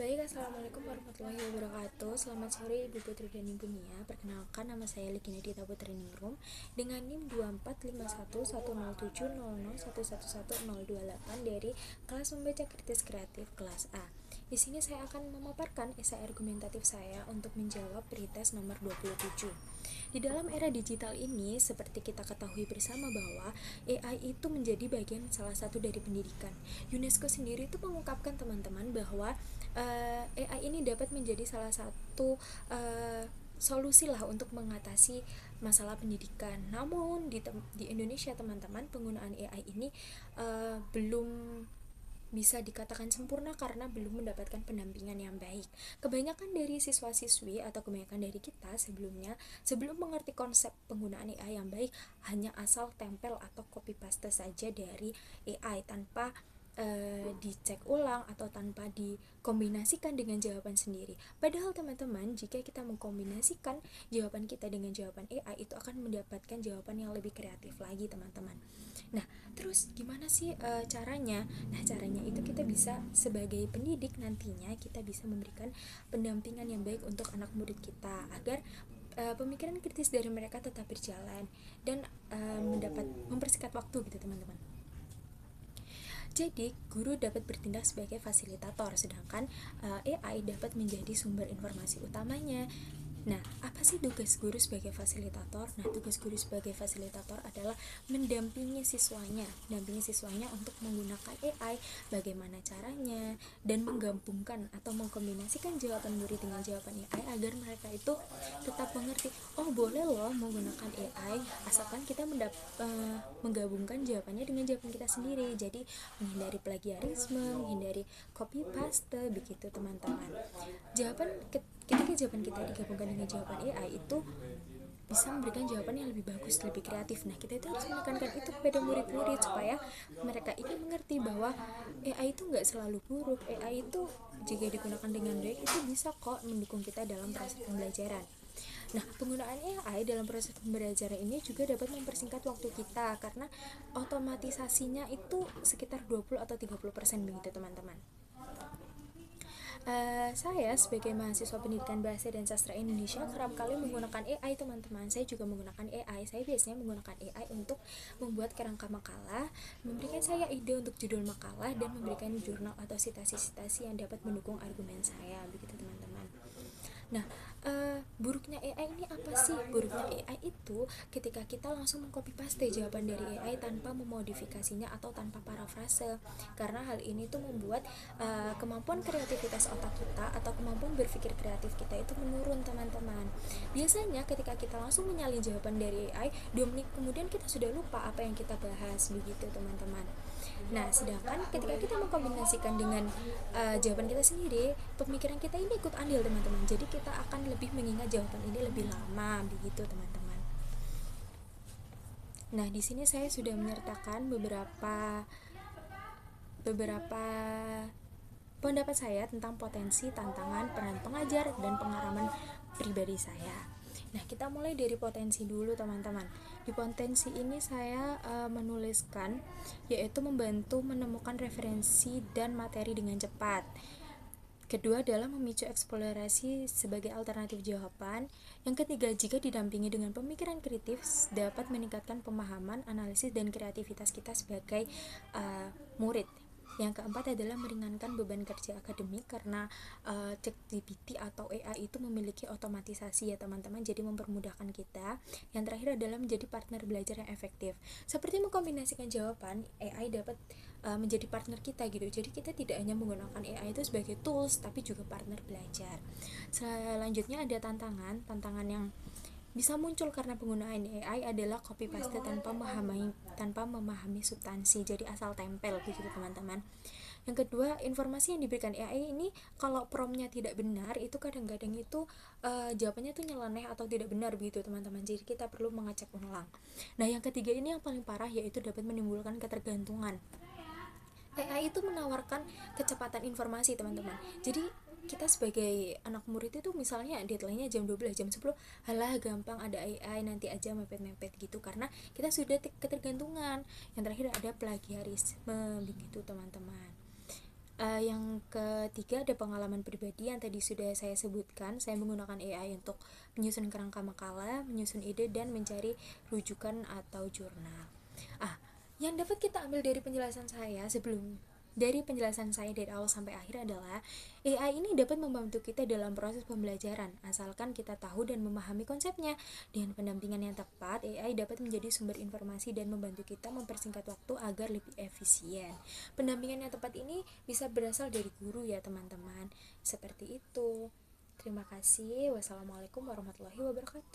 Baik, Assalamualaikum warahmatullahi wabarakatuh. Selamat sore Ibu Putri dan Ibu Nia. Perkenalkan, nama saya Ligina Dita Putri Ningrum dengan NIM 2451100700111028 dari kelas membaca kritis kreatif kelas A. Di sini saya akan memaparkan esai argumentatif saya untuk menjawab pretest nomor 27. Di dalam era digital ini, seperti kita ketahui bersama bahwa AI itu menjadi bagian salah satu dari pendidikan. UNESCO sendiri itu mengungkapkan teman-teman bahwa AI ini dapat menjadi salah satu solusi lah untuk mengatasi masalah pendidikan. Namun di Indonesia teman-teman, penggunaan AI ini belum bisa dikatakan sempurna karena belum mendapatkan pendampingan yang baik. Kebanyakan dari siswa-siswi atau kebanyakan dari kita sebelum mengerti konsep penggunaan AI yang baik, hanya asal tempel atau copy paste saja dari AI tanpa dicek ulang atau tanpa dikombinasikan dengan jawaban sendiri. Padahal teman-teman, jika kita mengkombinasikan jawaban kita dengan jawaban AI, itu akan mendapatkan jawaban yang lebih kreatif lagi teman-teman. Nah, terus gimana sih caranya? Nah, caranya itu kita bisa sebagai pendidik nantinya kita bisa memberikan pendampingan yang baik untuk anak murid kita agar pemikiran kritis dari mereka tetap berjalan dan mempersingkat waktu gitu teman-teman. Jadi, guru dapat bertindak sebagai fasilitator, sedangkan AI dapat menjadi sumber informasi utamanya. Nah, apa sih tugas guru sebagai fasilitator? Nah, tugas guru sebagai fasilitator adalah mendampingi siswanya untuk menggunakan AI, bagaimana caranya, dan menggabungkan atau mengkombinasikan jawaban murid dengan jawaban AI agar mereka itu tetap mengerti, oh boleh loh menggunakan AI, asalkan kita menggabungkan jawabannya dengan jawaban kita sendiri. Jadi, menghindari plagiarisme, menghindari copy paste, begitu teman-teman. Ketika jawaban kita digabungkan dengan jawaban AI itu bisa memberikan jawaban yang lebih bagus, lebih kreatif. Nah, kita itu harus menekankan itu kepada murid-murid supaya mereka ini mengerti bahwa AI itu nggak selalu buruk. AI itu jika digunakan dengan baik itu bisa kok mendukung kita dalam proses pembelajaran. Nah, penggunaan AI dalam proses pembelajaran ini juga dapat mempersingkat waktu kita karena otomatisasinya itu sekitar 20 atau 30% begitu teman-teman. Saya sebagai mahasiswa pendidikan bahasa dan sastra Indonesia kerap kali menggunakan AI teman-teman. Saya juga menggunakan AI. Saya biasanya menggunakan AI untuk membuat kerangka makalah, memberikan saya ide untuk judul makalah, dan memberikan jurnal atau sitasi-sitasi yang dapat mendukung argumen saya, begitu teman-teman. Nah, buruknya AI ini apa sih? Buruknya AI itu ketika kita langsung mengcopy paste jawaban dari AI tanpa memodifikasinya atau tanpa parafrase. Karena hal ini tuh membuat kemampuan kreativitas otak kita atau kemampuan berpikir kreatif kita itu menurun, teman-teman. Biasanya ketika kita langsung menyalin jawaban dari AI, 2 menit kemudian kita sudah lupa apa yang kita bahas, begitu teman-teman. Nah, sedangkan ketika kita mengkombinasikan dengan jawaban kita sendiri, pemikiran kita ini ikut andil teman-teman. Jadi kita akan lebih mengingat jawaban ini lebih lama, begitu teman-teman. Nah, di sini saya sudah menyertakan beberapa pendapat saya tentang potensi, tantangan, peran pengajar, dan pengalaman pribadi saya. Nah, kita mulai dari potensi dulu teman-teman. Di potensi ini saya menuliskan yaitu membantu menemukan referensi dan materi dengan cepat. Kedua adalah memicu eksplorasi sebagai alternatif jawaban. Yang ketiga, jika didampingi dengan pemikiran kritis, dapat meningkatkan pemahaman, analisis, dan kreativitas kita sebagai murid. Yang keempat adalah meringankan beban kerja akademik karena ChatGPT atau AI itu memiliki otomatisasi ya teman-teman, jadi mempermudahkan kita. Yang terakhir adalah menjadi partner belajar yang efektif. Seperti mengkombinasikan jawaban, AI dapat menjadi partner kita gitu. Jadi kita tidak hanya menggunakan AI itu sebagai tools, tapi juga partner belajar. Selanjutnya ada tantangan yang bisa muncul karena penggunaan AI adalah copy paste tanpa memahami substansi, jadi asal tempel begitu teman-teman. Yang kedua, informasi yang diberikan AI ini kalau promptnya tidak benar, itu kadang-kadang itu jawabannya tuh nyeleneh atau tidak benar begitu teman-teman. Jadi kita perlu mengecek ulang. Nah, yang ketiga ini yang paling parah, yaitu dapat menimbulkan ketergantungan. AI itu menawarkan kecepatan informasi teman-teman. Jadi kita sebagai anak murid itu misalnya deadline-nya jam 12, jam 10, halah gampang ada AI, nanti aja mepet-mepet gitu, karena kita sudah ketergantungan. Yang terakhir ada plagiarisme begitu teman-teman. Yang ketiga ada pengalaman pribadi yang tadi sudah saya sebutkan. Saya menggunakan AI untuk menyusun kerangka makalah, menyusun ide, dan mencari rujukan atau jurnal. Yang dapat kita ambil dari penjelasan saya dari awal sampai akhir adalah AI ini dapat membantu kita dalam proses pembelajaran asalkan kita tahu dan memahami konsepnya. Dengan pendampingan yang tepat, AI dapat menjadi sumber informasi dan membantu kita mempersingkat waktu agar lebih efisien. Pendampingan yang tepat ini bisa berasal dari guru ya teman-teman. Seperti itu. Terima kasih. Wassalamualaikum warahmatullahi wabarakatuh.